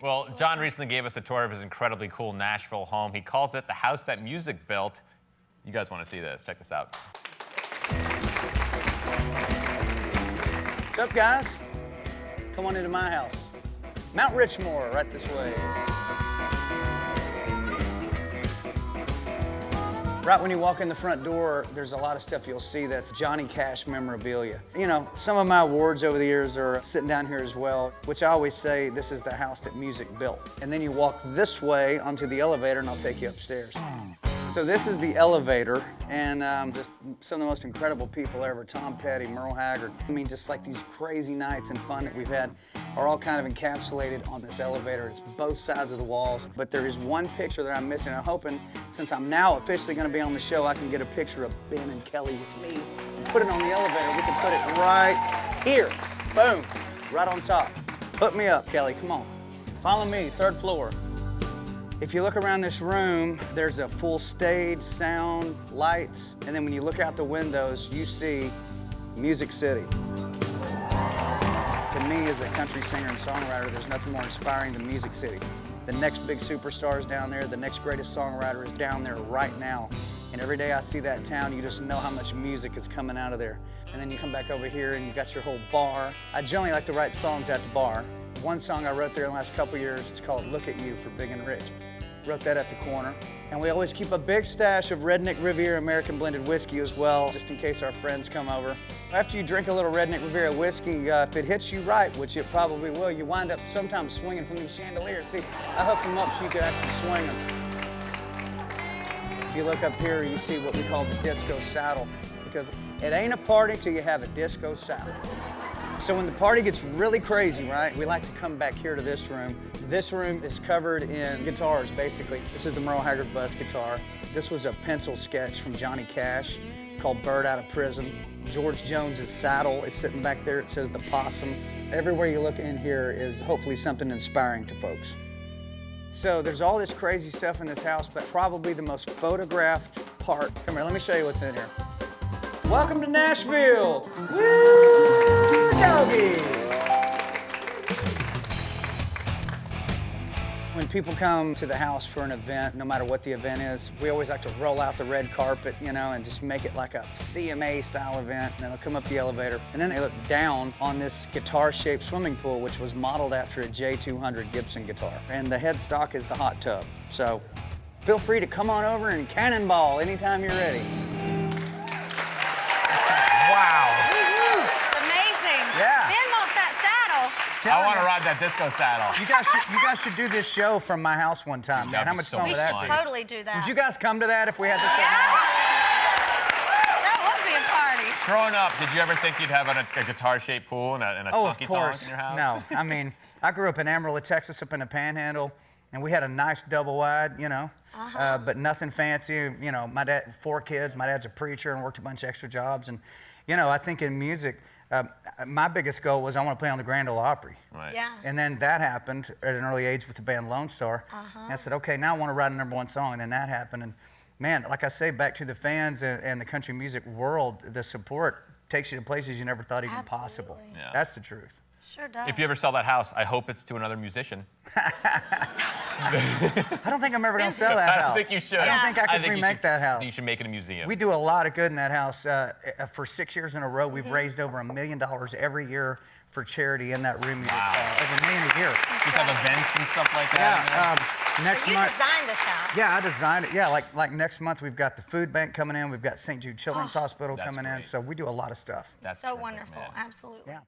Well, John recently gave us a tour of his incredibly cool Nashville home. He calls it the house that music built. You guys want to see this? Check this out. What's up, guys? Come on into my house. Mount Richmore, right this way. Right when you walk in the front door, there's a lot of stuff you'll see that's Johnny Cash memorabilia. You know, some of my awards over the years are sitting down here as well, which I always say this is the house that music built. And then you walk this way onto the elevator and I'll take you upstairs. So this is the elevator, and just some of the most incredible people ever. Tom Petty, Merle Haggard. I mean, just like these crazy nights and fun that we've had are all kind of encapsulated on this elevator. It's both sides of the walls, but there is one picture that I'm missing. I'm hoping, since I'm now officially gonna be on the show, I can get a picture of Ben and Kellie with me and put it on the elevator. We can put it right here. Boom, right on top. Hook me up, Kellie, come on. Follow me, 3rd floor. If you look around this room, there's a full stage, sound, lights, and then when you look out the windows, you see Music City. To me, as a country singer and songwriter, there's nothing more inspiring than Music City. The next big superstar is down there, the next greatest songwriter is down there right now. And every day I see that town, you just know how much music is coming out of there. And then you come back over here and you got your whole bar. I generally like to write songs at the bar. One song I wrote there in the last couple years, it's called Look at You for Big and Rich. Wrote that at the corner. And we always keep a big stash of Redneck Riviera American blended whiskey as well, just in case our friends come over. After you drink a little Redneck Riviera whiskey, if it hits you right, which it probably will, you wind up sometimes swinging from these chandeliers. See, I hooked them up so you could actually swing them. If you look up here, you see what we call the disco saddle, because it ain't a party till you have a disco saddle. So when the party gets really crazy, right, we like to come back here to this room. This room is covered in guitars, basically. This is the Merle Haggard bus guitar. This was a pencil sketch from Johnny Cash called Bird Out of Prison. George Jones's saddle is sitting back there. It says the possum. Everywhere you look in here is hopefully something inspiring to folks. So there's all this crazy stuff in this house, but probably the most photographed part. Come here, let me show you what's in here. Welcome to Nashville. Woo, doggy. When people come to the house for an event, no matter what the event is, we always like to roll out the red carpet, you know, and just make it like a CMA style event. And then they'll come up the elevator, and then they look down on this guitar-shaped swimming pool, which was modeled after a J200 Gibson guitar. And the headstock is the hot tub. So feel free to come on over and cannonball anytime you're ready. Wow. It's amazing. Yeah. Ben wants that saddle. I want to ride that disco saddle. You guys should do this show from my house one time, man. How much fun We would should that be? totally do that. Would you guys come to that if we had this? Yeah. That would be a party. Growing up, did you ever think you'd have a guitar-shaped pool and a Oh, of honky-tonk course. in your house? No, I mean, I grew up in Amarillo, Texas, up in the Panhandle, and we had a nice double wide, you know, but nothing fancy. You know, my dad, 4 kids. My dad's a preacher and worked a bunch of extra jobs, and you know, I think in music, my biggest goal was I want to play on the Grand Ole Opry. Right. Yeah. And then that happened at an early age with the band Lone Star. And I said, okay, now I want to write a #1 song, and then that happened. And man, like I say, back to the fans and the country music world, the support takes you to places you never thought even possible. Yeah. That's the truth. Sure does. If you ever sell that house, I hope it's to another musician. I don't think I'm ever going to sell that house. I think you should. I don't think I could remake that house. You should make it a museum. We do a lot of good in that house. For 6 years in a row, we've raised over $1 million every year for charity in that room you just saw. Over $1 million a year. You have events and stuff like that. Yeah. Next month. You designed this house. Yeah, I designed it. Yeah, like next month we've got the food bank coming in. We've got St. Jude Children's Hospital coming in. great. So we do a lot of stuff. That's so terrific, wonderful. man. Absolutely. Yeah.